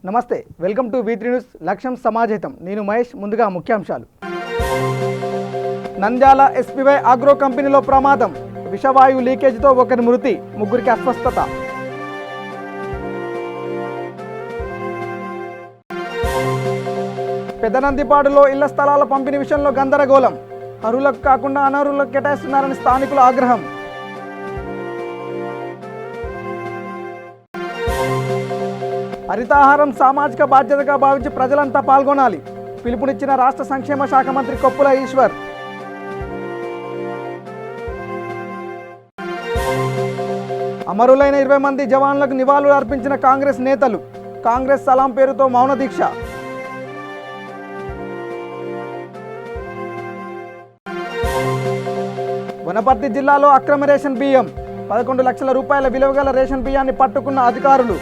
నమస్తే, welcome to V3 news. లక్ష్యం సమాజహితం. నేను మహేష్. ముందుగా ముఖ్యాంశాలు. నంద్యాల SPY ఆగ్రో కంపెనీలో ప్రమాదం. విషవాయువు లీకేజీతో ఒకరి మృతి, ముగ్గురికి అస్వస్థత. పెదనందిపాడులో ఇళ్ల స్థలాల పంపిణీ విషయంలో గందరగోళం. అర్హులకు కాకుండా అనర్హులకు కేటాయిస్తున్నారని స్థానికుల ఆగ్రహం. హరితాహారం సామాజిక బాధ్యతగా భావించి ప్రజలంతా పాల్గొనాలి. పిలుపునిచ్చిన రాష్ట్ర సంక్షేమ శాఖ మంత్రి కొప్పుల ఈశ్వర్. అమరులైన 20 మంది జవాన్లకు నివాళులు అర్పించిన కాంగ్రెస్ నేతలు. కాంగ్రెస్ సలాం పేరుతో మౌన దీక్ష. వనపర్తి జిల్లాలో అక్రమ రేషన్ బియ్యం. 11 లక్షల రూపాయల విలువ గల రేషన్ బియ్యాన్ని పట్టుకున్న అధికారులు.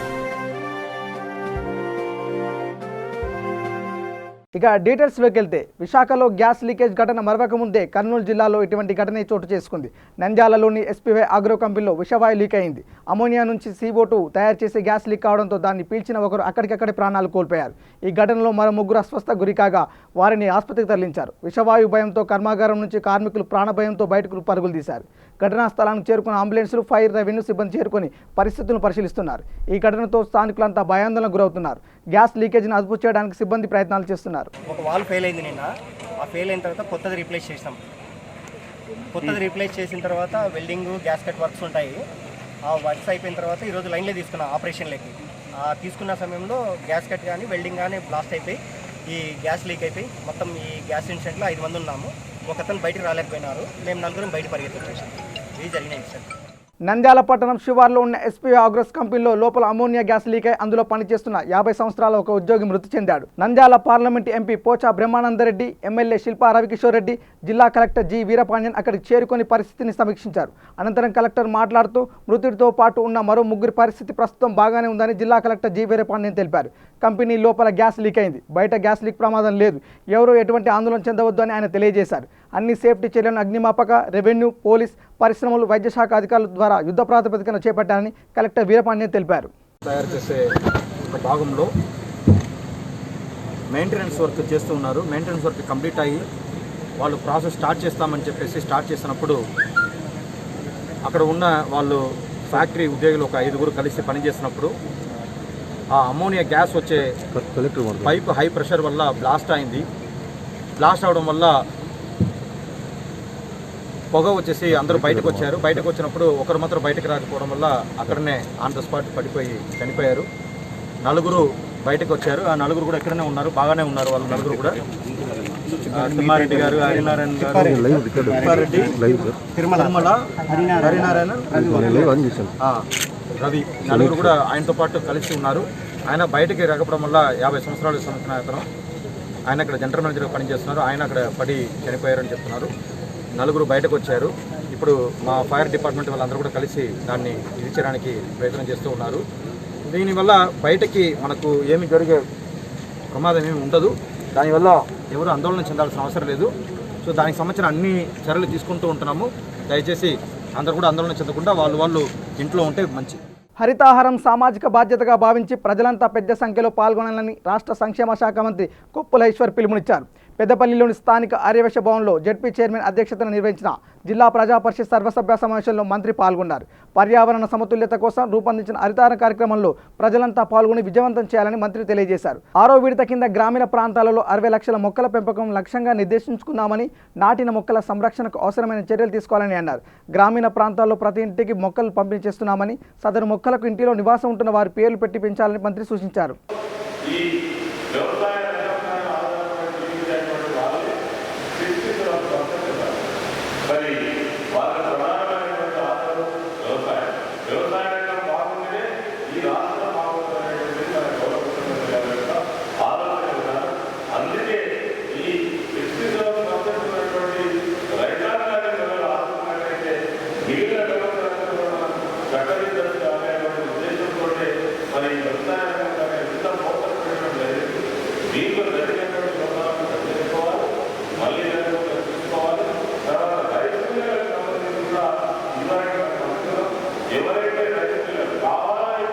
ఇక డీటెయిల్స్లోకి వెళ్తే, విశాఖలో గ్యాస్ లీకేజ్ ఘటన మరవక ముందే కర్నూలు జిల్లాలో ఇటువంటి ఘటన చోటు చేసుకుంది. నంద్యాలలోని SPY ఆగ్రో కంపెనీలో విషవాయు లీక్ అయింది. అమోనియా నుంచి CO2 తయారు చేసే గ్యాస్ లీక్ కావడంతో దాన్ని పీల్చిన ఒకరు అక్కడికక్కడే ప్రాణాలు కోల్పోయారు. ఈ ఘటనలో మరో ముగ్గురు అస్వస్థ గురికాగా వారిని ఆసుపత్రికి తరలించారు. విషవాయు భయంతో కర్మాగారం నుంచి కార్మికులు ప్రాణభయంతో బయటకు పరుగులు తీశారు. ఘటనా స్థలానికి చేరుకున్న అంబులెన్సులు, ఫైర్, రెవెన్యూ సిబ్బంది చేరుకొని పరిస్థితులను పరిశీలిస్తున్నారు. ఈ ఘటనతో స్థానికులంతా భయాందోళనకు గురవుతున్నారు. గ్యాస్ లీకేజీని అదుపు చేయడానికి సిబ్బంది ప్రయత్నాలు చేస్తున్నారు. ఒక వాల్ ఫెయిల్ అయింది నిన్న. ఆ ఫెయిల్ అయిన తర్వాత కొత్తది రీప్లేస్ చేసాం. కొత్తది రీప్లేస్ చేసిన తర్వాత వెల్డింగ్, గ్యాస్ కట్ వర్క్స్ ఉంటాయి. ఆ వర్క్స్ అయిపోయిన తర్వాత ఈరోజు లైన్లో తీసుకున్నాం ఆపరేషన్లోకి. తీసుకున్న సమయంలో గ్యాస్ కట్ కానీ వెల్డింగ్ కానీ బ్లాస్ట్ అయిపోయి ఈ గ్యాస్ లీక్ అయిపోయి మొత్తం ఈ గ్యాస్ ఇన్సిడెంట్లో 5 మంది ఉన్నాము. ఒకతను బయటకు రాలేకపోయినారు. మేము 4 బయట పరిగెత్తాం. ఇది జరిగిన ఇన్సిడెంట్. నంద్యాల పట్టణం శివార్లో ఉన్న SPY ఆగ్రోస్ కంపెనీలో లోపల అమోనియా గ్యాస్ లీక్ అయి అందులో పనిచేస్తున్న 50 సంవత్సరాల ఒక ఉద్యోగి మృతి చెందాడు. నంద్యాల పార్లమెంటు ఎంపీ పోచా బ్రహ్మానందరెడ్డి, ఎమ్మెల్యే శిల్పా రవికిషోర్ రెడ్డి, జిల్లా కలెక్టర్ G వీరపాండ్యన్ అక్కడికి చేరుకొని పరిస్థితిని సమీక్షించారు. అనంతరం కలెక్టర్ మాట్లాడుతూ మృతుడితో పాటు ఉన్న మరో ముగ్గురి పరిస్థితి ప్రస్తుతం బాగానే ఉందని జిల్లా కలెక్టర్ G వీరపాండ్యన్ తెలిపారు. కంపెనీ లోపల గ్యాస్ లీక్ అయింది. బయట గ్యాస్ లీక్ ప్రమాదం లేదు. ఎవరూ ఎటువంటి ఆందోళన చెందవద్దు అని ఆయన తెలియజేశారు. అన్ని సేఫ్టీ చర్యలను అగ్నిమాపక, రెవెన్యూ, పోలీస్, పరిశ్రమలు, వైద్య శాఖ అధికారుల ద్వారా యుద్ధ ప్రాతిపదికన చేపట్టారని కలెక్టర్ వీరపాండ్యన్ తెలిపారు. తయారు చేసే ఒక భాగంలో మెయింటెనెన్స్ వర్క్ చేస్తూ ఉన్నారు. మెయింటెనెన్స్ వర్క్ కంప్లీట్ అయ్యి వాళ్ళు ప్రాసెస్ స్టార్ట్ చేస్తామని చెప్పేసి స్టార్ట్ చేసినప్పుడు అక్కడ ఉన్న వాళ్ళు ఫ్యాక్టరీ ఉద్యోగులు ఒక 5గురు కలిసి పనిచేసినప్పుడు ఆ అమోనియా గ్యాస్ వచ్చే పైప్ హై ప్రెషర్ వల్ల బ్లాస్ట్ అయింది. బ్లాస్ట్ అవడం వల్ల పొగ వచ్చేసి అందరూ బయటకు వచ్చారు. బయటకు వచ్చినప్పుడు ఒకరు మాత్రం బయటకు రాకపోవడం వల్ల అక్కడనే ఆన్ ద స్పాట్ పడిపోయి చనిపోయారు. 4 బయటకు వచ్చారు. ఆ 4 కూడా ఎక్కడనే ఉన్నారు, బాగానే ఉన్నారు. వాళ్ళు 4 కూడా తిమ్మారెడ్డి గారు, హరినారాయణ గారు, తిరుమల హరినారాయణ, రవి 4 కూడా ఆయనతో పాటు కలిసి ఉన్నారు. ఆయన బయటకి రాకపోవడం వల్ల 50 సంవత్సరాలు సంవత్సరం అతను ఆయన అక్కడ జనరల్ మేనేజర్గా పనిచేస్తున్నారు. ఆయన అక్కడ పడి చనిపోయారని చెప్తున్నారు. 4 బయటకు వచ్చారు. ఇప్పుడు మా ఫైర్ డిపార్ట్మెంట్ వాళ్ళందరూ కూడా కలిసి దాన్ని ఇచ్చేయడానికి ప్రయత్నం చేస్తూ ఉన్నారు. దీనివల్ల బయటకి మనకు ఏమి జరిగే ప్రమాదం ఏమి ఉండదు. దానివల్ల ఎవరు ఆందోళన చెందాల్సిన అవసరం లేదు. సో దానికి సంబంధించిన అన్ని చర్యలు తీసుకుంటూ ఉంటున్నాము. దయచేసి అందరూ కూడా ఆందోళన చెందకుండా వాళ్ళు ఇంట్లో ఉంటే మంచి. హరితాహారం సామాజిక బాధ్యతగా భావించి ప్రజలంతా పెద్ద సంఖ్యలో పాల్గొనాలని రాష్ట్ర సంక్షేమ శాఖ మంత్రి కొప్పుల ఈశ్వర్ పిలుపునిచ్చారు. పెద్దపల్లిలోని స్థానిక ఆర్యవైశ్య భవన్లో జెడ్పీ చైర్మన్ అధ్యక్షతన నిర్వహించిన జిల్లా ప్రజా పరిషత్ సర్వసభ్య సమావేశంలో మంత్రి పాల్గొన్నారు. పర్యావరణ సమతుల్యత కోసం రూపొందించిన హరితాహారం కార్యక్రమంలో ప్రజలంతా పాల్గొని విజయవంతం చేయాలని మంత్రి తెలియజేశారు. 6వ విడత కింద గ్రామీణ ప్రాంతాలలో 60 లక్షల మొక్కల పెంపకం లక్ష్యంగా నిర్దేశించుకున్నామని, నాటిన మొక్కల సంరక్షణకు అవసరమైన చర్యలు తీసుకోవాలని అన్నారు. గ్రామీణ ప్రాంతాల్లో ప్రతి ఇంటికి మొక్కలు పంపిణీ చేస్తున్నామని, సదరు మొక్కలకు ఇంటిలో నివాసం ఉంటున్న వారి పేర్లు పెట్టి పెంచాలని మంత్రి సూచించారు. ఎవరైతే రైతులు కావాలని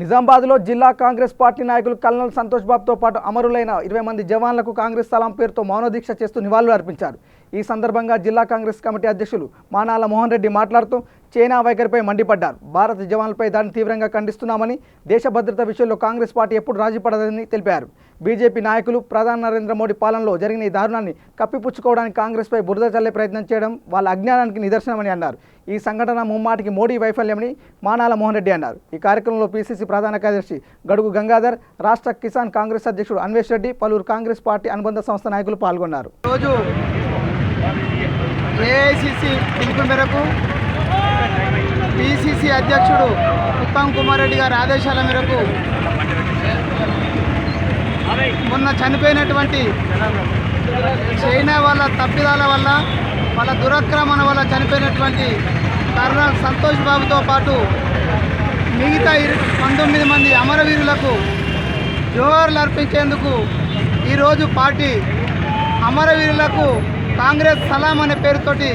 నిజామాబాద్లో జిల్లా కాంగ్రెస్ పార్టీ నాయకులు కల్నల్ సంతోష్ బాబుతో పాటు అమరులైన 20 మంది జవాన్లకు కాంగ్రెస్ సలాం పేరుతో మౌనదీక్ష చేస్తూ నివాళులు అర్పించారు. ఈ సందర్భంగా జిల్లా కాంగ్రెస్ కమిటీ అధ్యక్షులు మానాల మోహన్ రెడ్డి మాట్లాడుతూ చైనా వైఖరిపై మండిపడ్డారు. భారత జవాన్లపై దాడిని తీవ్రంగా ఖండిస్తున్నామని, దేశ భద్రత విషయంలో కాంగ్రెస్ పార్టీ ఎప్పుడు రాజీపడదని తెలిపారు. బీజేపీ నాయకులు ప్రధాని నరేంద్ర మోడీ పాలనలో జరిగిన ఈ దారుణాన్ని కప్పిపుచ్చుకోవడానికి కాంగ్రెస్పై బురద చల్లే ప్రయత్నం చేయడం వాళ్ళ అజ్ఞానానికి నిదర్శనమని అన్నారు. ఈ సంఘటన ముమ్మాటికి మోడీ వైఫల్యమని మానాల మోహన్ రెడ్డి అన్నారు. ఈ కార్యక్రమంలో పీసీసీ ప్రధాన కార్యదర్శి గడుగు గంగాధర్, రాష్ట్ర కిసాన్ కాంగ్రెస్ అధ్యక్షుడు అన్వేష్ రెడ్డి, పలువురు కాంగ్రెస్ పార్టీ అనుబంధ సంస్థ నాయకులు పాల్గొన్నారు. రోజు ఏఐసిసి పిలుపు మేరకు పిసిసి అధ్యక్షుడు ఉత్తమ్ కుమార్ రెడ్డి గారి ఆదేశాల మేరకు మొన్న చనిపోయినటువంటి చైనా వాళ్ళ తప్పిదాల వల్ల, వాళ్ళ దురాక్రమణ వల్ల చనిపోయినటువంటి కర్నల్ సంతోష్ బాబుతో పాటు మిగతా 19 మంది అమరవీరులకు జోహార్లు అర్పించేందుకు ఈరోజు పార్టీ అమరవీరులకు కాంగ్రెస్ సలాం అనే పేరుతోటి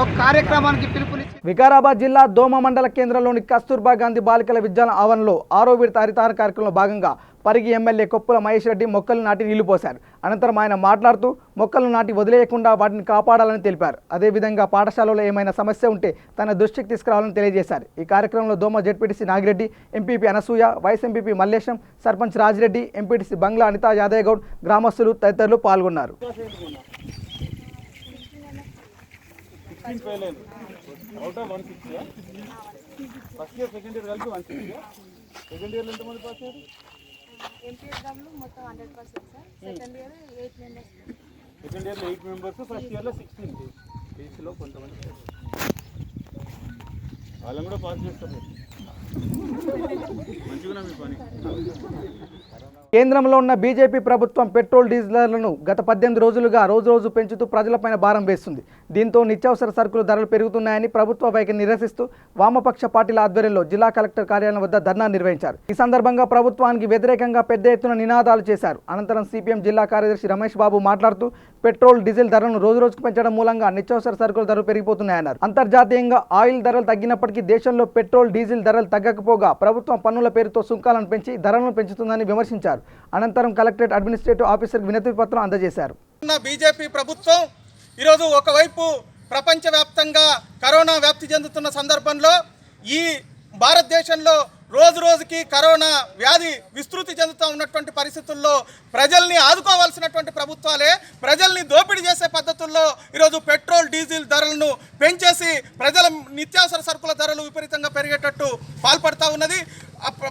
ఒక కార్యక్రమానికి పిలుపునిచ్చింది. వికారాబాద్ జిల్లా దోమ మండల కేంద్రంలోని కస్తూర్బా గాంధీ బాలికల విద్యాలయ ఆవరణలో 6వ విడత హరితార కార్యక్రమంలో భాగంగా పరిగి ఎమ్మెల్యే కొప్పుల మహేష్ రెడ్డి మొక్కలు నాటి నీళ్లు పోశారు. అనంతరం ఆయన మాట్లాడుతూ మొక్కలు నాటి వదిలేయకుండా వాటిని కాపాడాలని తెలిపారు. అదేవిధంగా పాఠశాలలో ఏమైనా సమస్య ఉంటే తన దృష్టికి తీసుకురావాలని తెలియజేశారు. ఈ కార్యక్రమంలో Doma ZPTC Nagireddy, MPP Anasuya, vice MPP Mallesham, sarpanch Rajireddy, MPTC Bangla Anitha Yadaiah Goud, గ్రామస్తులు తదితరులు పాల్గొన్నారు. ఫస్ట్ ఇయర్ సెకండ్ ఇయర్ కలిపి 160. సెకండ్ ఇయర్లో ఎంతమంది పాస్ అయ్యారు? ఎంపీఎస్డబ్ల్యూ మొత్తం 100% sir. Second year 8 members. Second ఇయర్లో 8 మెంబర్స్, ఫస్ట్ ఇయర్లో 16. బీసీలో కొంతమంది వాళ్ళని కూడా పాస్ చేస్తారు. మంచిగా మీ పని. కేంద్రంలో ఉన్న బీజేపీ ప్రభుత్వం పెట్రోల్ డీజిల్ ధరలను గత 18 రోజులుగా రోజు పెంచుతూ ప్రజలపైన భారం వేస్తుంది. దీంతో నిత్యావసర సరుకుల ధరలు పెరుగుతున్నాయని ప్రభుత్వ వైఖరిని నిరసిస్తూ వామపక్ష పార్టీల ఆధ్వర్యంలో జిల్లా కలెక్టర్ కార్యాలయం వద్ద ధర్నా నిర్వహించారు. ఈ సందర్భంగా ప్రభుత్వానికి వ్యతిరేకంగా పెద్ద ఎత్తున నినాదాలు చేశారు. అనంతరం సిపిఎం జిల్లా కార్యదర్శి రమేష్ బాబు మాట్లాడుతూ పెట్రోల్ డీజిల్ ధరలను రోజుకు పెంచడం మూలంగా నిత్యావసర సరుకుల ధరలు పెరిగిపోతున్నాయన్నారు. అంతర్జాతీయంగా ఆయిల్ ధరలు తగ్గినప్పటికీ దేశంలో పెట్రోల్ డీజిల్ ధరలు తగ్గకపోగా ప్రభుత్వం పన్నుల పేరుతో సుంకాలను పెంచి ధరలను పెంచుతుందని విమర్శించారు. అనంతరం కలెక్టరేట్ అడ్మినిస్ట్రేటివ్ ఆఫీసర్కి వినతి పత్రం అందజేశారు. బీజేపీ ప్రభుత్వం ఈరోజు ఒకవైపు ప్రపంచవ్యాప్తంగా కరోనా వ్యాప్తి చెందుతున్న సందర్భంలో ఈ భారతదేశంలో రోజుకి కరోనా వ్యాధి విస్తృతి చెందుతూ ఉన్నటువంటి పరిస్థితుల్లో ప్రజల్ని ఆదుకోవాల్సినటువంటి ప్రభుత్వాలే ప్రజల్ని దోపిడీ చేసే పద్ధతుల్లో ఈరోజు పెట్రోల్ డీజిల్ ధరలను పెంచేసి ప్రజల నిత్యావసర సరుకుల ధరలు విపరీతంగా పెరిగేటట్టు పాల్పడుతూ ఉన్నది.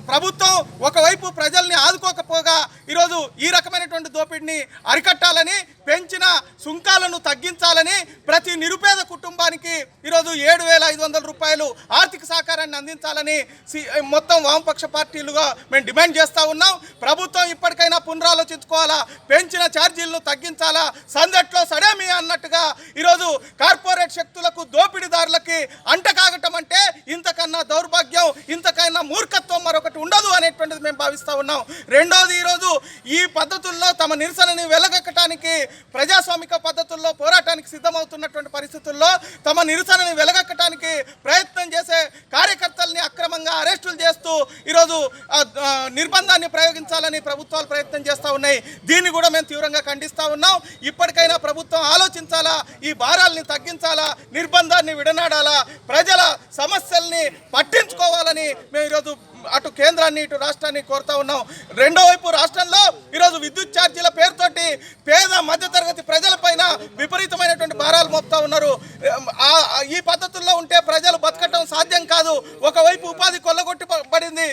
ప్రభుత్వం ఒకవైపు ప్రజల్ని ఆదుకోకపోగా ఈరోజు ఈ రకమైనటువంటి దోపిడీని అరికట్టాలని, పెంచిన సుంకాలను తగ్గించాలని, ప్రతి నిరుపేద కుటుంబానికి ఈరోజు 7,500 రూపాయలు ఆర్థిక సహకారాన్ని అందించాలని మొత్తం వామపక్ష పార్టీలుగా మేము డిమాండ్ చేస్తూ ఉన్నాం. ప్రభుత్వం ఇప్పటికైనా పునరాలోచించుకోవాలా, పెంచిన ఛార్జీలను తగ్గించాలా. సందట్లో సడేమి అన్నట్టుగా ఈరోజు కార్పొరేట్ శక్తులకు, దోపిడీదారులకి అంటకాగటం అంటే ఇంతకన్నా దౌర్భాగ్యం, ఇంతకన్నా మూర్ఖత్వం మరొకటి ఉండదు అనేటువంటిది మేము భావిస్తూ ఉన్నాం. రెండోది, ఈరోజు ఈ పద్ధతుల్లో తమ నిరసనని వెలగక్కటానికి, ప్రజాస్వామిక పద్ధతుల్లో పోరాటానికి సిద్ధమవుతున్నటువంటి పరిస్థితుల్లో తమ నిరసనని వెలగక్కటానికి ప్రయత్నం చేసే కార్యకర్తల్ని అక్రమంగా అరెస్టులు చేస్తూ ఈరోజు నిర్బంధాన్ని ప్రయోగించాలని ప్రభుత్వాలు ప్రయత్నం చేస్తూ ఉన్నాయి. దీన్ని కూడా మేము తీవ్రంగా ఖండిస్తూ ఉన్నాం. ఇప్పటికైనా ప్రభుత్వం ఆలోచించాలా, ఈ భారాల్ని తగ్గించాలా, నిర్బంధాన్ని విడనాడాలా, ప్రజల సమస్యల్ని పట్టించుకోవాలని మేము ఈరోజు అటు కేంద్రాన్ని ఇటు రాష్ట్రాన్ని కోరుతా ఉన్నాం. రెండో వైపు రాష్ట్రంలో ఈరోజు విద్యుత్ ఛార్జీల పేరుతోటి పేద మధ్యతరగతి ప్రజలపైన విపరీతమైనటువంటి భారాలు మోపుతా ఉన్నారు. ఈ పద్ధతుల్లో ఉంటే ప్రజలు బతకటం సాధ్యం కాదు. ఒకవైపు ఉపాధి కొల్లగొట్టబడింది,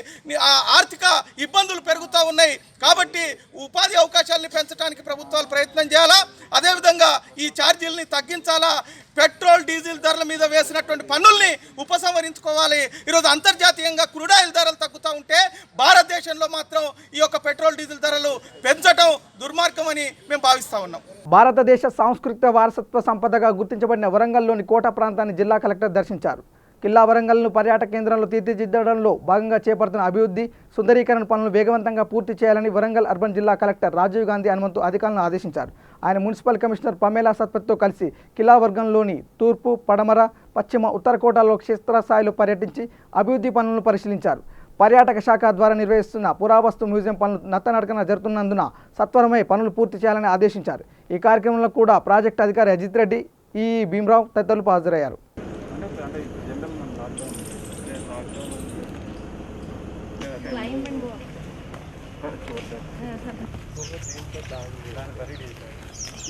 ఆర్థిక ఇబ్బందులు పెరుగుతూ ఉన్నాయి. కాబట్టి ఉపాధి అవకాశాలని పెంచడానికి ప్రభుత్వాలు ప్రయత్నం చేయాలా, అదేవిధంగా ఈ ఛార్జీలని తగ్గించాలా, పెట్రోల్ డీజిల్ ధరల మీద వేసినటువంటి పన్నుల్ని ఉపసంహరించుకోవాలి. ఈరోజు అంతర్జాతీయంగా క్రూడ్ ఆయిల్ ధరలు తగ్గుతూ ఉంటే భారతదేశంలో మాత్రం ఈ యొక్క పెట్రోల్ డీజిల్ ధరలు పెంచడం దుర్మార్గం అని మేము భావిస్తూ ఉన్నాం. భారతదేశ సాంస్కృతిక వారసత్వ సంపదగా గుర్తించబడిన వరంగల్లోని కోట ప్రాంతాన్ని జిల్లా కలెక్టర్ దర్శించారు. కిల్లా వరంగల్ను పర్యాటక కేంద్రంలో తీర్చిదిద్దడంలో భాగంగా చేపడుతున్న అభివృద్ధి సుందరీకరణ పనులను వేగవంతంగా పూర్తి చేయాలని వరంగల్ అర్బన్ జిల్లా కలెక్టర్ రాజీవ్ గాంధీ హనుమంతు అధికారులను ఆదేశించారు. ఆయన మున్సిపల్ కమిషనర్ పమేలా సత్పతితో కలిసి కిల్లా వర్గంలోని తూర్పు, పడమర, పశ్చిమ, ఉత్తర కోటాల్లో క్షేత్రస్థాయిలో పర్యటించి అభివృద్ధి పనులను పరిశీలించారు. పర్యాటక శాఖ ద్వారా నిర్వహిస్తున్న పురావస్తు మ్యూజియం పనులు నత్తనడకన జరుగుతున్నందున సత్వరమే పనులు పూర్తి చేయాలని ఆదేశించారు. ఈ కార్యక్రమంలో కూడా ప్రాజెక్టు అధికారి అజిత్ రెడ్డి, ఈ భీమరావు తదితరులు హాజరయ్యారు.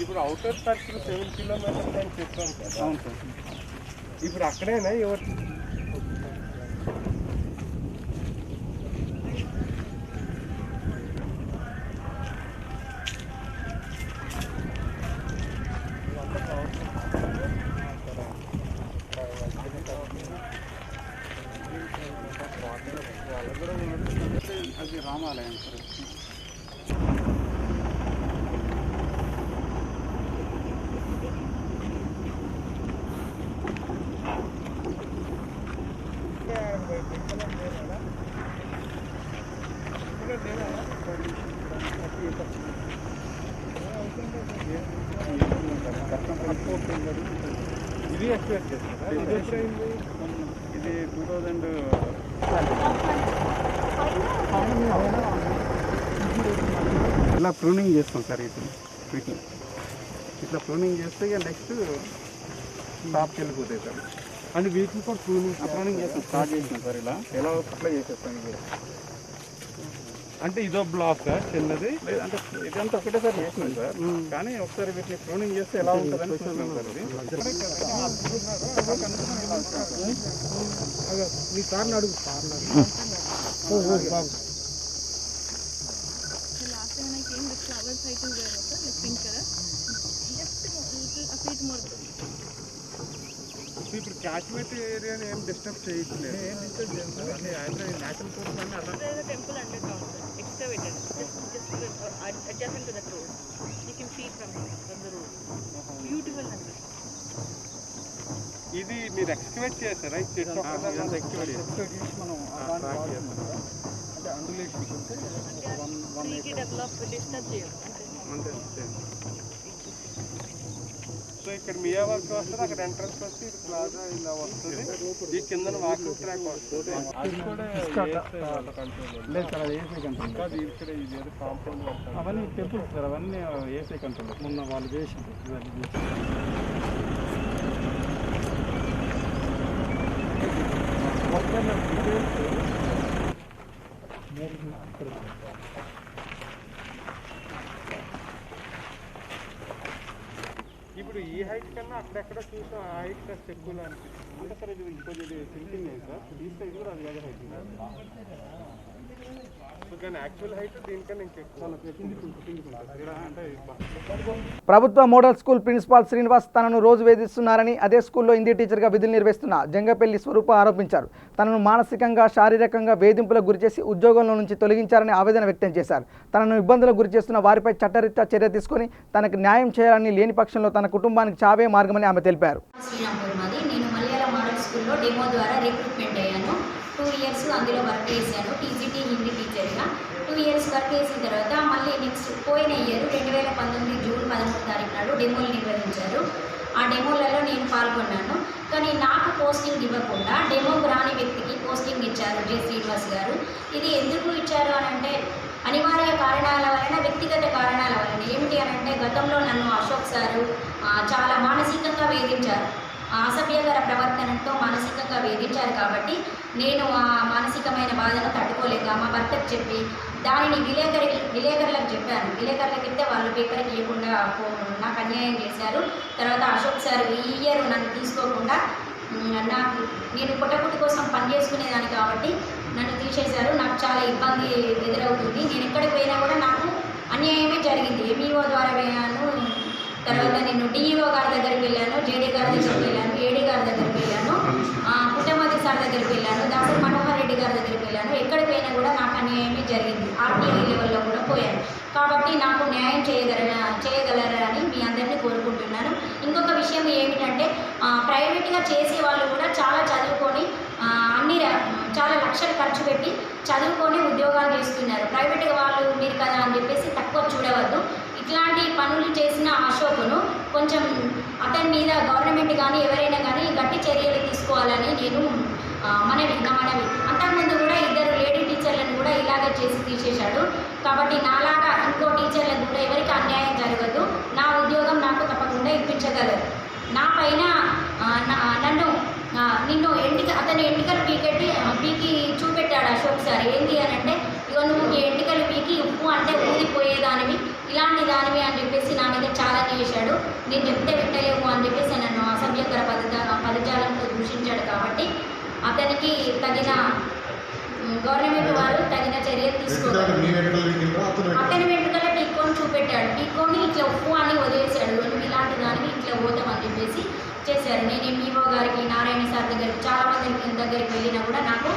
ఇప్పుడు అవుటర్ సర్కిల్ 7 కిలోమీటర్స్ అని చెప్పాం కదా. అవును సార్. ఇప్పుడు అక్కడేనా ఎవరు అది రామాలయం సార్. ఇది ఎక్స్పెక్ట్ చేస్తారా? ఇది ఎప్పుడైంది? ఇది 2000 ఇలా ప్రూనింగ్ చేస్తాం సార్. వీటిని ఇట్లా ప్రూనింగ్ చేస్తే ఇక నెక్స్ట్ టాప్కి వెళ్ళిపోతాయి సార్. అంటే వీటిని కూడా ప్రూనింగ్ చేస్తాం. స్టార్ట్ చేసినాం సార్. ఇలా ఎలా అప్లై చేసేస్తాం. ఇది అంటే ఇదో బ్లాక్ సార్ చిన్నది, లేదంటే ఇదంతా ఒకటే సార్ చేసినాం సార్. కానీ ఒకసారి వీటిని ప్రూనింగ్ చేస్తే ఎలా ఉంటుందని చూస్తున్నాం సార్. మీ కార్ని అడుగు. ఇప్పుడు క్యాచ్మెంట్ ఏరియాని ఏం డిస్టర్బ్ చేయట్లేదు. ఏం డిస్టర్బ్ చేయం సార్. అన్ని న్యాచురల్ సోర్స్ అన్ని అలా. Temple under ground excavated just adjacent to that road. You can see from the road. Beautiful అండి. ఇది మీరు ఎక్స్కవేట్ చేస్తారా? చెట్టు ఎక్స్కవేట్ చేసి మనం అంటే అండులేషన్స్ ఉంటే డెవలప్ డిస్టర్బ్ చేయాలి అంతే. సో ఇక్కడ మియావాకి వస్తుంది, అక్కడ ఎంట్రన్స్ వస్తే ఇది ప్లాజా ఇలా వస్తుంది. ఈ కింద వాకింగ్ ట్రాక్ వస్తుంది. అది కూడా లేదు సార్. అది ఏసీ కంట్రోల్ కాదు. ఇక్కడ ఇది ఏదో కాంపౌండ్ అవన్నీ టెంపుల్స్ సార్. అవన్నీ ఏసీ కంట్రోల్. మొన్న వాళ్ళు చేసింది ఇవన్నీ. ఇప్పుడు ఈ హైట్ కన్నా అక్కడెక్కడ చూసాం ఆ హైట్ కాస్త ఎక్కువ అనిపిస్తుంది. అంటే సార్ ఇది కొంచెం సింకింగ్ అయింది సార్. ఈ సైజ్ కూడా అది కదా హైట్ కానీ యాక్చువల్ హైట్ దీనికన్నా ఇంకెక్కువ అంటే. ప్రభుత్వ మోడల్ స్కూల్ ప్రిన్సిపాల్ శ్రీనివాస్ తనను రోజు వేధిస్తున్నారని, అదే స్కూల్లో హిందీ టీచర్గా విధులు నిర్వహిస్తున్న జంగపల్లి స్వరూప ఆరోపించారు. తనను మానసికంగా, శారీరకంగా వేధింపులకు గురిచేసి ఉద్యోగంలో నుంచి తొలగించారని ఆవేదన వ్యక్తం చేశారు. తనను ఇబ్బందులకు గురిచేస్తున్న వారిపై చట్టరీత్యా చర్య తీసుకొని తనకు న్యాయం చేయాలని, లేని పక్షంలో తన కుటుంబానికి చావే మార్గమని ఆమె తెలిపారు. నేను మలయాళ మోడల్ స్కూల్లో డెమో ద్వారా రిక్రూట్మెంట్ అయ్యాను. 2 ఇయర్స్ అందులో వర్క్ చేశాను టీజీటీ హిందీ టీచర్గా. 2 ఇయర్స్ వర్క్ చేసిన తర్వాత మళ్ళీ నెక్స్ట్ పోయిన ఇయర్ 2019 జూన్ 13 తారీఖు నాడు డెమోలు నిర్వహించారు. ఆ డెమోలలో నేను పాల్గొన్నాను. కానీ నాకు పోస్టింగ్ ఇవ్వకుండా డెమోకు రాని వ్యక్తికి పోస్టింగ్ ఇచ్చారు జె శ్రీనివాస్ గారు. ఇది ఎందుకు ఇచ్చారు అని అంటే అనివార్య కారణాల వలన, వ్యక్తిగత కారణాల వలన. ఏమిటి అని అంటే గతంలో నన్ను అశోక్ సారు చాలా మానసికంగా వేధించారు. అసభ్యకర ప్రవర్తనతో మానసికంగా వేధించారు. కాబట్టి నేను ఆ మానసికమైన బాధను తట్టుకోలేక మా భర్తకు చెప్పి దానిని విలేకరులకు చెప్పాను. విలేకరులకు చెప్తే వాళ్ళు పేపర్కి ఇవ్వకుండా నాకు అన్యాయం చేశారు. తర్వాత అశోక్ సార్ ఈ ఇయర్ నన్ను తీసుకోకుండా నాకు నేను పుట్టకుట్టి కోసం పనిచేసుకునేదాన్ని కాబట్టి నన్ను తీసేశారు. నాకు చాలా ఇబ్బంది ఎదురవుతుంది. నేను ఎక్కడికి పోయినా కూడా నాకు అన్యాయమే జరిగింది. ఎంఈఓ ద్వారా పోయాను, తర్వాత నేను డిఈఓ గారి దగ్గరికి వెళ్ళాను, జేడీ గారి దగ్గరికి వెళ్ళాను, ఏడీ గారి దగ్గరికి వెళ్ళాను, పుట్టమతి సార్ దగ్గరికి వెళ్ళాను, దాసరి మనోహర్ రెడ్డి గారి దగ్గరికి వెళ్ళాను. ఎక్కడికి పోయినా కూడా నాకు అన్యాయమే జరిగింది. ఆర్టీఐ లెవెల్లో కూడా పోయాను. కాబట్టి నాకు న్యాయం చేయగలరని మీ అందరినీ కోరుకుంటున్నాను. ఇంకొక విషయం ఏమిటంటే ప్రైవేట్గా చేసే వాళ్ళు కూడా చాలా చదువుకొని చదువుకొని ఉద్యోగాలు చేస్తున్నారు. ప్రైవేట్గా వాళ్ళు మీరు కదా అని చెప్పేసి తక్కువ చూడవద్దు. ఇట్లాంటి పనులు చేసిన అశోక్ను కొంచెం అతని మీద గవర్నమెంట్ కానీ ఎవరైనా కానీ గట్టి చర్యలు తీసుకోవాలని నేను మనవి. అంతకుముందు కూడా 2 లేడీ టీచర్లను కూడా ఇలాగే చేసి తీసేశాడు. కాబట్టి నాలాగా ఇంకో టీచర్లకు కూడా ఎవరికి అన్యాయం జరగదు. నా ఉద్యోగం నాకు తప్పకుండా ఇప్పించగలరు. నా పైన నిన్ను అతని ఎంటికలు పీకి చూపెట్టాడు అశోక్ సార్. ఏంటి అని అంటే, ఇక నువ్వు ఈ ఎంటికలు పీకి ఉప్పు అంటే ఊదిపోయేదానివి, ఇలాంటి దానివి అని చెప్పేసి నా మీద ఛాలెంజ్ చేశాడు. నేను చెప్తే వింటలేము అని చెప్పేసి నన్ను అసభ్యకర పదజాలంతో దూషించాడు. కాబట్టి అతనికి తగిన గవర్నమెంట్ వారు తగిన చర్యలు తీసుకోవాలి. అతని వెంట్రుకలే పీక్కొని చూపెట్టాడు. పీక్కొని ఇట్లా ఉప్పు అని వదిలేశాడు. నువ్వు ఇలాంటి దానివి ఇట్లా పోతామని చెప్పేసి చేశారు. నేను ఎంఈఓ గారికి, నారాయణ సార్ దగ్గరికి, చాలా మంది దగ్గరికి వెళ్ళినా కూడా నాకు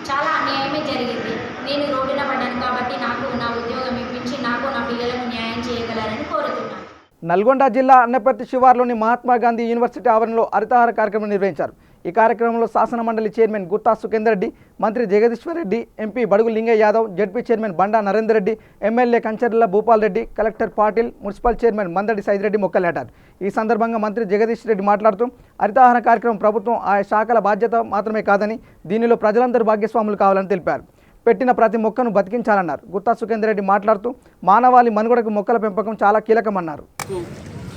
చాలా అన్యాయమే జరిగింది. నేను రోడ్డున పడ్డాను. కాబట్టి నాకు నా ఉద్యోగం ఇప్పించి నాకు నా పిల్లలకు న్యాయం చేయగలరని కోరుతున్నాను. నల్గొండ జిల్లా అన్నపర్తి శివార్లోని మహాత్మా గాంధీ యూనివర్సిటీ ఆవరణలో హరితహార కార్యక్రమం నిర్వహించారు. ఈ కార్యక్రమంలో శాసన మండలి చైర్మన్ గుత్తా సుఖేందర్ రెడ్డి, మంత్రి Jagadishwar Reddy, MP Badugu Lingaiah Yadav, ZP chairman Banda Narender Reddy, MLA Kancharla Bhupal Reddy, collector Patil, municipal chairman Mandadi Saidireddy మొక్కలు నాటారు. ఈ సందర్భంగా మంత్రి జగదీష్ రెడ్డి మాట్లాడుతూ హరితహార కార్యక్రమం ప్రభుత్వం ఆయా శాఖల బాధ్యత మాత్రమే కాదని, దీనిలో ప్రజలందరూ భాగస్వాములు కావాలని తెలిపారు. పెట్టిన ప్రతి మొక్కను బతికించాలన్నారు. గుత్తా సుఖేందర్ రెడ్డి మాట్లాడుతూ మానవాళి మనుగడకు మొక్కల పెంపకం చాలా కీలకమన్నారు.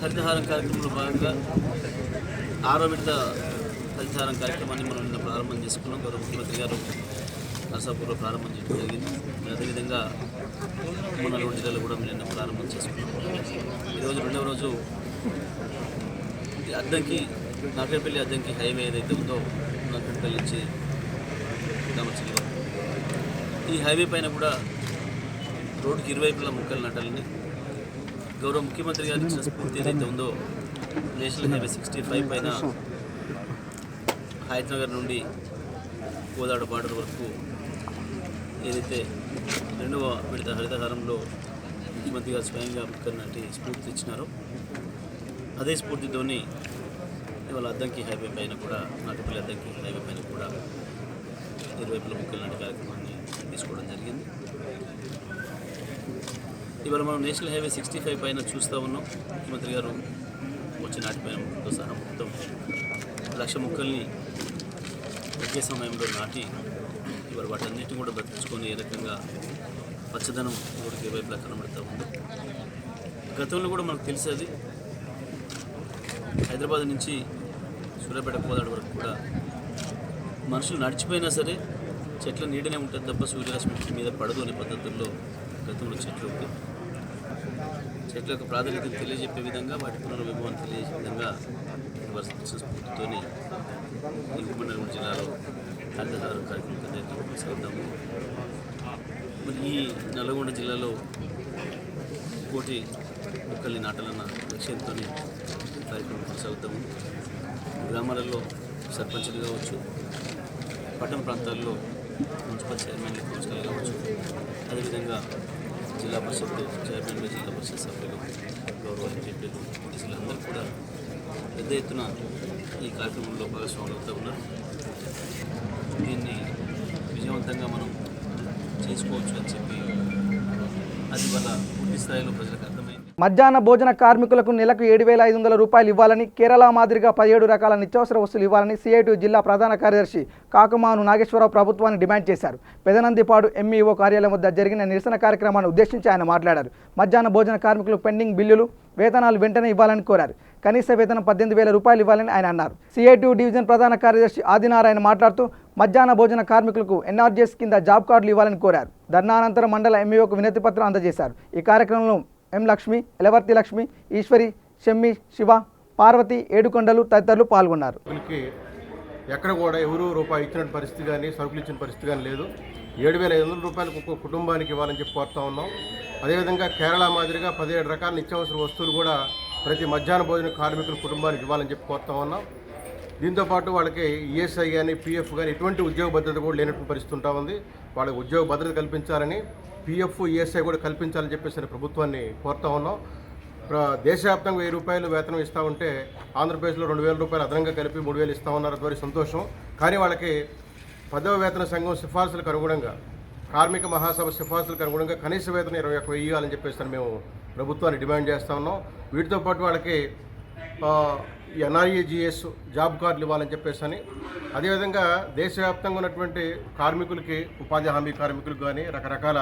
హరితహారం కార్యక్రమంలో భాగంగా 6వ విడత హరితహారం కార్యక్రమాన్ని మనం నిన్న ప్రారంభం చేసుకున్నాం. గౌరవ ముఖ్యమంత్రి గారు నరసాపూర్లో ప్రారంభం చేయడం జరిగింది. అదేవిధంగా మన నల్గొండ జిల్లాలో కూడా నిన్న ప్రారంభం చేసుకున్నాం. ఈరోజు 2వ రోజు అద్దంకి నాగపల్లి అద్దంకి హైవే ఏదైతే ఉందో నాగపల్లి నుంచి రామచంద్ర, ఈ హైవే పైన కూడా రోడ్డుకి ఇరువైపులా మొక్కలు నాటాలని గౌరవ ముఖ్యమంత్రి గారు ఇచ్చిన స్ఫూర్తి ఏదైతే ఉందో, నేషనల్ హైవే 65 పైన హైదరాబాద్ నుండి కోదాడ బార్డర్ వరకు ఏదైతే 2వ విడత హరితహారంలో ముఖ్యమంత్రి గారు స్వయంగా మొక్కలు నాటి స్ఫూర్తి ఇచ్చినారో, అదే స్ఫూర్తితోని ఇవాళ అద్దంకి హైవే పైన కూడా, నాటుపల్లి అద్దంకి హైవే పైన కూడా ఇరువైపుల మొక్కలు నాటి కార్యక్రమాన్ని తీసుకోవడం జరిగింది. ఇవాళ మనం నేషనల్ హైవే 65 పైన చూస్తూ ఉన్నాం. ముఖ్యమంత్రి గారు వచ్చి నాటిపోయిన మొక్కలతో సహా మొత్తం 1,00,000 మొక్కల్ని ఒకే సమయంలో నాటి ఇవాళ వాటన్నిటిని కూడా బతికించుకొని ఏ రకంగా పచ్చదనం రోడ్డుకి ఇరువైపులా కనబడుతూ ఉంది. గతంలో కూడా మనకు తెలిసేది, హైదరాబాద్ నుంచి సూర్యాపేట కోదాడ వరకు కూడా మనుషులు నడిచిపోయినా సరే చెట్ల నీడనే ఉంటుంది తప్ప సూర్యరశ్మి మీద పడదు అనే పద్ధతుల్లో గతంలో చెట్లు ఉంటాయి. చెట్ల యొక్క ప్రాధాన్యతను తెలియజెప్పే విధంగా, వాటి పునర్వైభవాన్ని తెలియజేసే విధంగా వర్షించిన స్ఫూర్తితోని ఈ ఉమ్మడి నల్గొండ జిల్లాలో హరితహారం కార్యక్రమం కొనసాగుతాము. మరి ఈ నల్గొండ జిల్లాలో 1 కోటి మొక్కల్ని నాటాలన్న లక్ష్యంతో కార్యక్రమం కొనసాగుతాము. గ్రామాలలో సర్పంచులు కావచ్చు, పట్టణ ప్రాంతాల్లో మున్సిపల్ చైర్మన్లు, కౌన్సిలర్లు కావచ్చు, అదేవిధంగా జిల్లా పరిషత్ చైర్మన్లు, జిల్లా పరిషత్ సభ్యులు, గౌరవ ఎంపీలు, పోలీసులు అందరూ కూడా పెద్ద ఎత్తున ఈ కార్యక్రమంలో భాగస్వాములు అవుతూ ఉన్నారు. దీన్ని విజయవంతంగా మనం చేసుకోవచ్చు అని చెప్పి అది వల్ల పూర్తి స్థాయిలో ప్రజలకు అర్థమైంది. మధ్యాహ్న భోజన కార్మికులకు నెలకు 7,500 రూపాయలు ఇవ్వాలని, కేరళ మాదిరిగా 17 రకాల నిత్యావసర వస్తువులు ఇవ్వాలని సిఐటి జిల్లా ప్రధాన కార్యదర్శి కాకుమాను నాగేశ్వరరావు ప్రభుత్వాన్ని డిమాండ్ చేశారు. పెదనందిపాడు ఎంఈఓ కార్యాలయం వద్ద జరిగిన నిరసన కార్యక్రమాన్ని ఉద్దేశించి ఆయన మాట్లాడారు. మధ్యాహ్న భోజన కార్మికులకు పెండింగ్ బిల్లులు, వేతనాలు వెంటనే ఇవ్వాలని కోరారు. కనీస వేతనం 18,000 రూపాయలు ఇవ్వాలని ఆయన అన్నారు. సిఐటి డివిజన్ ప్రధాన కార్యదర్శి ఆదినారాయణ మాట్లాడుతూ మధ్యాహ్న భోజన కార్మికులకు ఎన్ఆర్జీఎస్ కింద జాబ్ కార్డులు ఇవ్వాలని కోరారు. ధర్నా అనంతరం మండల ఎంఈఓకు వినతి పత్రం అందజేశారు. ఈ కార్యక్రమంలో ఎం లక్ష్మి, ఎలవర్తి లక్ష్మి, ఈశ్వరి, షమ్మి, శివ, పార్వతి, ఏడుకొండలు తదితరులు పాల్గొన్నారు. ఎక్కడ కూడా ఎవరు రూపాయి ఇచ్చిన పరిస్థితి కానీ, సరుకులు ఇచ్చిన పరిస్థితి కానీ లేదు. 7,500 రూపాయలు ఒక్కొక్క కుటుంబానికి ఇవ్వాలని చెప్పి కోరుతా ఉన్నాం. అదేవిధంగా కేరళ మాదిరిగా 17 రకాల నిత్యావసర వస్తువులు కూడా ప్రతి మధ్యాహ్న భోజన కార్మికుల కుటుంబానికి ఇవ్వాలని చెప్పి కోరుతా ఉన్నాం. దీంతోపాటు వాళ్ళకి ఈఎస్ఐ కానీ, పిఎఫ్ కానీ ఎటువంటి ఉద్యోగ భద్రత కూడా లేనటువంటి పరిస్థితి ఉంటా ఉంది. వాళ్ళకి ఉద్యోగ భద్రత కల్పించాలని, పిఎఫ్, ఈఎస్ఐ కూడా కల్పించాలని చెప్పేసి ప్రభుత్వాన్ని కోరుతా ఉన్నాం. దేశవ్యాప్తంగా 1000 రూపాయలు వేతనం ఇస్తూ ఉంటే ఆంధ్రప్రదేశ్లో 2,000 రూపాయలు అదనంగా కలిపి 3,000 ఇస్తూ ఉన్నారు. అది సంతోషం. కానీ వాళ్ళకి 10వ వేతన సంఘం సిఫార్సులకు అనుగుణంగా కార్మిక మహాసభ సిఫార్సులకు అనుగుణంగా కనీస వేతనం 21,000 ఇవ్వాలని చెప్పేసి మేము ప్రభుత్వాన్ని డిమాండ్ చేస్తూ ఉన్నాం. వీటితో పాటు వాళ్ళకి NREGS జాబ్ కార్డులు ఇవ్వాలని చెప్పేసి, అదేవిధంగా దేశవ్యాప్తంగా ఉన్నటువంటి కార్మికులకి, ఉపాధి హామీ కార్మికులకు కానీ, రకరకాల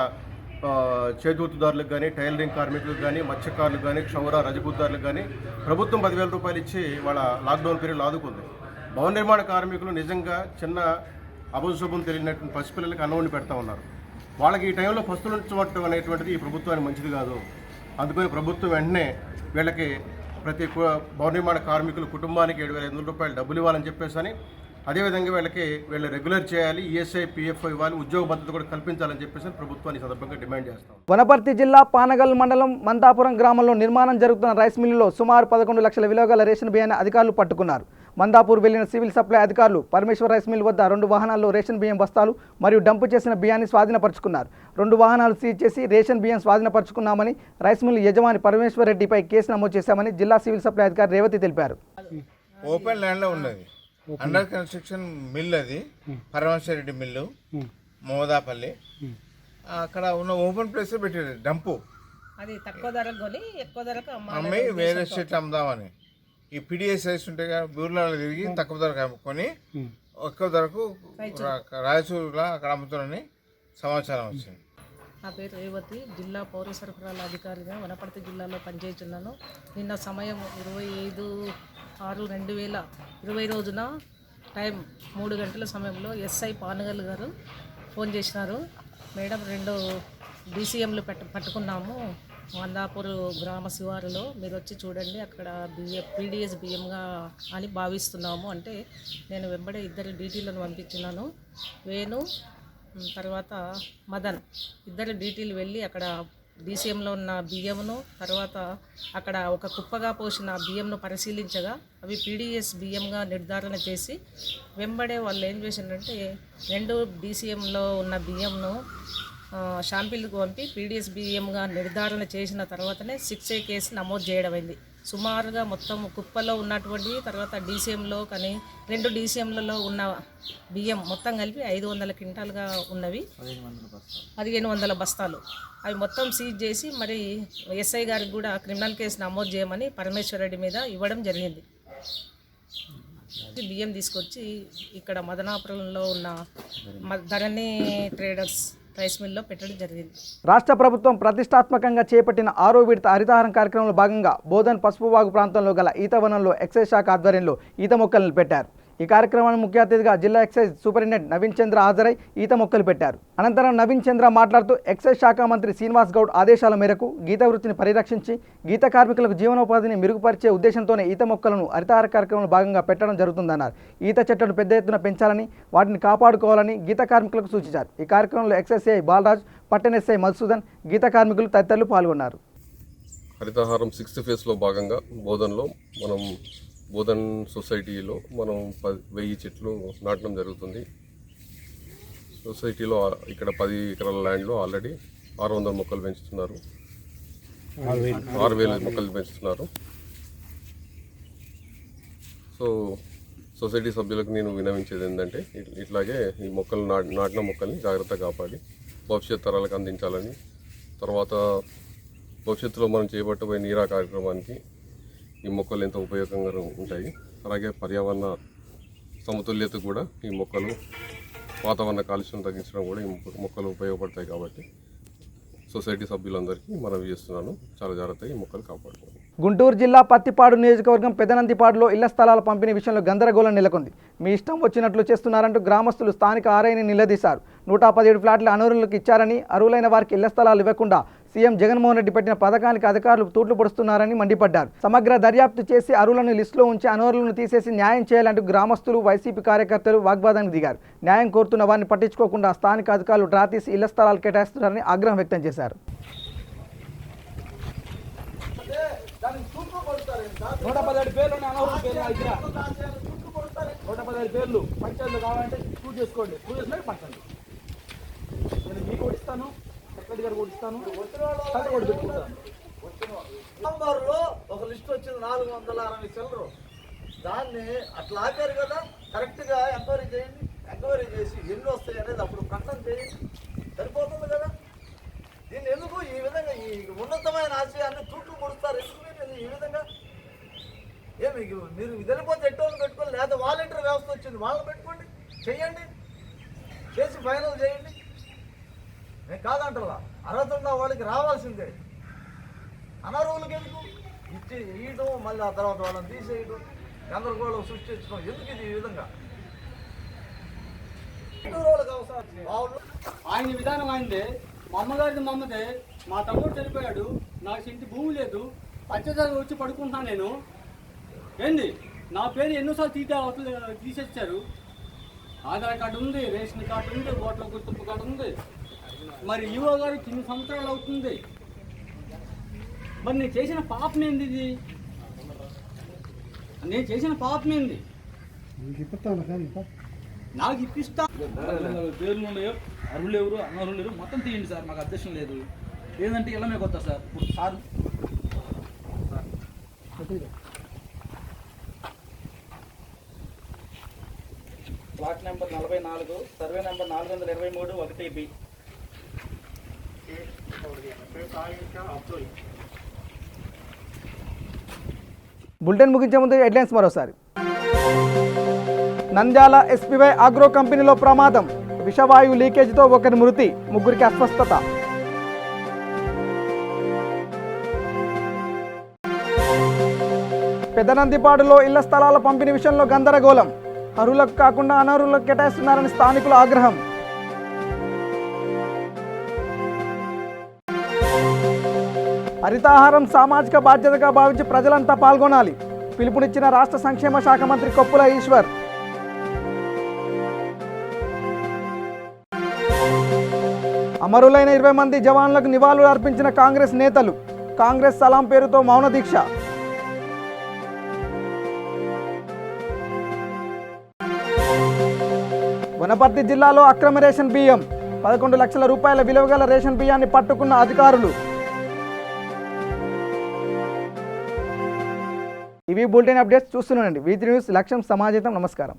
చేతివృత్తిదారులకు కానీ, టైలరింగ్ కార్మికులకు కానీ, మత్స్యకారులకు కానీ, క్షౌర రజపుదారులకు కానీ ప్రభుత్వం 10,000 రూపాయలు ఇచ్చి వాళ్ళ లాక్డౌన్ పీరియడ్లో ఆదుకుంది. భవన నిర్మాణ కార్మికులు నిజంగా చిన్న అభంశుభం తెలియనటువంటి పసిపిల్లలకి అన్నం పెడతా ఉన్నారు. వాళ్ళకి ఈ టైంలో పస్తులు ఉంచడం అనేటువంటిది ఈ ప్రభుత్వానికి మంచిది కాదు. అందుకని ప్రభుత్వం వెంటనే వీళ్ళకి ప్రతి భవన నిర్మాణ కార్మికుల కుటుంబానికి 7,500 రూపాయలు డబ్బులు ఇవ్వాలని చెప్పేసి, అదేవిధంగా వీళ్ళు రెగ్యులర్ చేయాలి, ESI PF ఇవ్వాలి, ఉద్యోగ భద్రత కూడా కల్పించాలని చెప్పేసి ప్రభుత్వాన్ని సందర్భంగా డిమాండ్ చేస్తాం. వనపర్తి జిల్లా పానగల్ మండలం మందాపురం గ్రామంలో నిర్మాణం జరుగుతున్న రైస్ మిల్లులో సుమారు 11 లక్షల విలువ గల రేషన్ బియ్యాన్ని అధికారులు పట్టుకున్నారు. మందాపూర్ వెళ్లిన సివిల్ సప్లై అధికారులు పరమేశ్వర్ రైస్ మిల్ వద్ద 2 వాహనాల్లో రేషన్ బియ్యం బస్తాలు మరియు డంపు చేసిన బియ్యాన్ని స్వాధీనపరుచుకున్నారు. 2 వాహనాలు సీజ్ చేసి రేషన్ బియ్యం స్వాధీనపరుచుకున్నామని రైస్ మిల్ యజమాని పరమేశ్వర్ రెడ్డిపై కేసు నమోదు చేశామని జిల్లా సివిల్ సప్లై అధికారి రేవతి తెలిపారు. ఓపెన్ ల్యాండ్లో ఉన్నది, అండర్ కన్స్ట్రక్షన్ మిల్, అది పరమేశ్వర రెడ్డి మిల్లు మోదాపల్లి. అక్కడ ఉన్న ఓపెన్ ప్లేస్ పెట్టారు డంపు, అది తక్కువ ధరకు కొని ఎక్కువ ధరకు అమ్మి వేరే స్టేట్ అమ్ముదామని. ఈ PDS రైస్ ఉంటాయి కదా, బూర్లలో తిరిగి తక్కువ ధరకు అమ్ముకొని ఎక్కువ ధరకు రాయచూరులో అక్కడ అమ్ముతారని సమాచారం వచ్చింది. నా పేరు రేవతి, జిల్లా పౌర సరఫరాల అధికారిగా వనపర్తి జిల్లాలో పనిచేస్తున్నాను. నిన్న సమయం 25/6/2020 రోజున టైం 3 గంటల సమయంలో SI పానగల్ గారు ఫోన్ చేసినారు. మేడం 2 DCMలు పట్టుకున్నాము మందాపూర్ గ్రామ శివారులో, మీరు వచ్చి చూడండి, అక్కడ PDS బియ్యంగా అని భావిస్తున్నాము అంటే నేను వెంబడే 2 DTలను పంపించినాను. వేణు తర్వాత మదన్ 2 DTలు వెళ్ళి అక్కడ DCMలో ఉన్న బియ్యమును, తర్వాత అక్కడ ఒక కుప్పగా పోసిన బియ్యంను పరిశీలించగా అవి PDS బియ్యంగా నిర్ధారణ చేసి వెంబడే వాళ్ళు ఏం చేసిందంటే 2 DCMలో ఉన్న బియ్యంను షాంపిల్కు పంపి PDS బియ్యంగా నిర్ధారణ చేసిన తర్వాతనే 6A కేసు నమోదు చేయడమైంది. సుమారుగా మొత్తం కుప్పలో ఉన్నటువంటి తర్వాత DCMలో కానీ 2 DCMలలో ఉన్న బియ్యం మొత్తం కలిపి 500 క్వింటాలుగా ఉన్నవి, 1500 బస్తాలు. అవి మొత్తం సీజ్ చేసి మరి SI గారికి కూడా క్రిమినల్ కేసు నమోదు చేయమని పరమేశ్వర రెడ్డి మీద ఇవ్వడం జరిగింది. బియ్యం తీసుకొచ్చి ఇక్కడ మదనాపురంలో ఉన్న ధరణి ట్రేడర్స్ రైస్ మిల్లో పెట్టడం జరిగింది. రాష్ట్ర ప్రభుత్వం ప్రతిష్టాత్మకంగా చేపట్టిన 6వ విడత హరితహారం కార్యక్రమంలో భాగంగా బోధన్ పసుపువాగు ప్రాంతంలో గల ఈత వనంలో ఎక్సైజ్ శాఖ ఆధ్వర్యంలో ఈత మొక్కలను పెట్టారు. ఈ కార్యక్రమానికి ముఖ్య అతిథిగా జిల్లా ఎక్సైజ్ సూపరింటెండెంట్ నవీన్ చంద్ర హాజరై ఈత మొక్కలు పెట్టారు. అనంతరం నవీన్ చంద్ర మాట్లాడుతూ ఎక్సైజ్ శాఖ మంత్రి శ్రీనివాస్ గౌడ్ ఆదేశాల మేరకు గీత వృత్తిని పరిరక్షించి గీత కార్మికులకు జీవనోపాధిని మెరుగుపరిచే ఉద్దేశంతోనే ఈత మొక్కలను హరితహార కార్యక్రమంలో భాగంగా పెట్టడం జరుగుతుందన్నారు. ఈత చెట్లను పెద్ద ఎత్తున పెంచాలని, వాటిని కాపాడుకోవాలని గీత కార్మికులకు సూచించారు. ఈ కార్యక్రమంలో ఎక్సైజ్ సిఐ బాలరాజ్, పట్టణ ఎస్ఐ మధుసూదన్, గీత కార్మికులు తదితరులు పాల్గొన్నారు. హరితహారం 6th ఫేజ్లో భాగంగా బోధన్లో మనం బోధన్ సొసైటీలో మనం 1000 చెట్లు నాటడం జరుగుతుంది. సొసైటీలో ఇక్కడ 10 ఎకరాల ల్యాండ్లో ఆల్రెడీ 600 మొక్కలు పెంచుతున్నారు, 6,000 మొక్కలు పెంచుతున్నారు. సో సొసైటీ సభ్యులకు నేను విన్నవించేది ఏంటంటే ఇట్లాగే ఈ మొక్కలు నాటిన మొక్కల్ని జాగ్రత్తగా కాపాడి భవిష్యత్ తరాలకు అందించాలని, తర్వాత భవిష్యత్తులో మనం చేపట్టబోయే నీరా కార్యక్రమానికి ఈ మొక్కలు ఎంతో ఉపయోగంగా ఉంటాయి. అలాగే పర్యావరణ సమతుల్యత కూడా ఈ మొక్కలు, వాతావరణ కాలుష్యం తగ్గించడం కూడా ఈ మొక్కలు ఉపయోగపడతాయి. కాబట్టి సొసైటీ సభ్యులందరికీ మనవి చేస్తున్నాను, చాలా జాగ్రత్తగా ఈ మొక్కలు కాపాడుకోవాలి. గుంటూరు జిల్లా పత్తిపాడు నియోజకవర్గం పెదనందిపాడులో ఇళ్ల స్థలాల పంపిణీ విషయంలో గందరగోళం నెలకొంది. మీ ఇష్టం వచ్చినట్లు చేస్తున్నారంటూ గ్రామస్తులు స్థానిక ఆర్ఐని నిలదీశారు. 117 ఫ్లాట్ల అనర్హులకు ఇచ్చారని, అర్హులైన వారికి ఇళ్ల స్థలాలు ఇవ్వకుండా సీఎం జగన్మోహన్ రెడ్డి పెట్టిన పథకానికి అధికారులు తూట్లు పొడుస్తున్నారని మండిపడ్డారు. సమగ్ర దర్యాప్తు చేసి అర్హులను లిస్టులో ఉంచి అనర్హులను తీసేసి న్యాయం చేయాలంటూ గ్రామస్తులు, వైసీపీ కార్యకర్తలు వాగ్వాదానికి దిగారు. న్యాయం కోరుతున్న వారిని పట్టించుకోకుండా స్థానిక అధికారులు డ్రా తీసి ఇళ్ల స్థలాలు కేటాయిస్తున్నారని ఆగ్రహం వ్యక్తం చేశారు. 117 పేర్లు అనర్హుల పేర్లు 117 పేర్లు పంచాయతీలు కావాలంటే ప్రూవ్ చేసుకోండి, ప్రూవ్ చేసుకుని పంచండి. నేను మీకు కూడా ఇస్తాను, సెక్రటరీ గారు కూడా ఇస్తాను, కూడా పెట్టుకుంటాను. నవంబర్లో ఒక లిస్ట్ వచ్చింది 460 చిల్లరు. దాన్ని అట్లా ఆపారు కదా, కరెక్ట్గా ఎంక్వైరీ చేయండి. ఎంక్వైరీ చేసి ఎన్ని వస్తాయి అనేది అప్పుడు ప్రకటన చేయండి, సరిపోతుంది. ఈ ఉన్నతమైన ఆశయాన్ని తూట్లు పొడుస్తారు. ఎందుకు మీరు ఈ విధంగా మీరు వెళ్ళిపోతే ఎట్టోని పెట్టుకోండి, లేదా వాలంటీర్ వ్యవస్థ వచ్చింది వాళ్ళని పెట్టుకోండి, చెయ్యండి, చేసి ఫైనల్ చేయండి. నేను కాదంటలా, అర్హత ఉన్న వాళ్ళకి రావాల్సిందే. అనర్హులకి ఎందుకు ఇచ్చి ఇయటం, మళ్ళీ ఆ తర్వాత వాళ్ళని తీసేయడం, గందరగోళం సృష్టించడం ఎందుకు ఇది ఈ విధంగా? ఆయన విధానం ఆయనదే, మా అమ్మగారిది మా అమ్మదే. మా తమ్ముడు చనిపోయాడు, నాకు ఇంటి భూమి లేదు, పంచదార వచ్చి పడుకుంటున్నాను నేను. ఏంది నా పేరు ఎన్నోసార్లు తీసేచ్చారు. ఆధార్ కార్డు ఉంది, రేషన్ కార్డు ఉంది, ఓట్ల గుర్తింపు కార్డు ఉంది. మరి ఈవో గారు 9 సంవత్సరాలు అవుతుంది. మరి నేను చేసిన పాపం ఏంది? ఇది నేను చేసిన పాపం ఏంది? నాకు ఇప్పిస్తా. పేర్లు ఉన్నాయో, అరువులు ఎవరు, అనర్హులు లేరు, మొత్తం తీయండి సార్. మాకు అధ్యక్షం లేదు. ఏంటంటే ఇలా మీకు వస్తా sir. Sir plot number 44, survey number 423 1B. Bulletin ముగించే ముందు హెడ్లైన్స్ మరోసారి. నంద్యాల ఎస్పీవై ఆగ్రో కంపెనీలో ప్రమాదం, విషవాయు లీకేజీతో ఒకరి మృతి, 3 అస్వస్థత. పెదనందిపాడులో ఇళ్ల స్థలాల పంపిణీ విషయంలో గందరగోళం, అర్హులకు కాకుండా అనర్హులకు కేటాయిస్తున్నారని స్థానికుల ఆగ్రహం. హరితాహారం సామాజిక బాధ్యతగా భావించి ప్రజలంతా పాల్గొనాలి, పిలుపునిచ్చిన రాష్ట్ర సంక్షేమ శాఖ మంత్రి కొప్పుల ఈశ్వర్. అమరులైన 20 మంది జవాన్లకు నివాళులు అర్పించిన కాంగ్రెస్ నేతలు, కాంగ్రెస్ సలాం పేరుతో మౌన దీక్ష. వనపర్తి జిల్లాలో అక్రమ రేషన్ బియ్యం, 11 లక్షల రూపాయల విలువ గల రేషన్ బియ్యాన్ని పట్టుకున్న అధికారులు. ఇవి బులెటిన్ అప్డేట్స్. చూస్తున్నానండి V3 న్యూస్, లక్ష్యం సమాజం. నమస్కారం.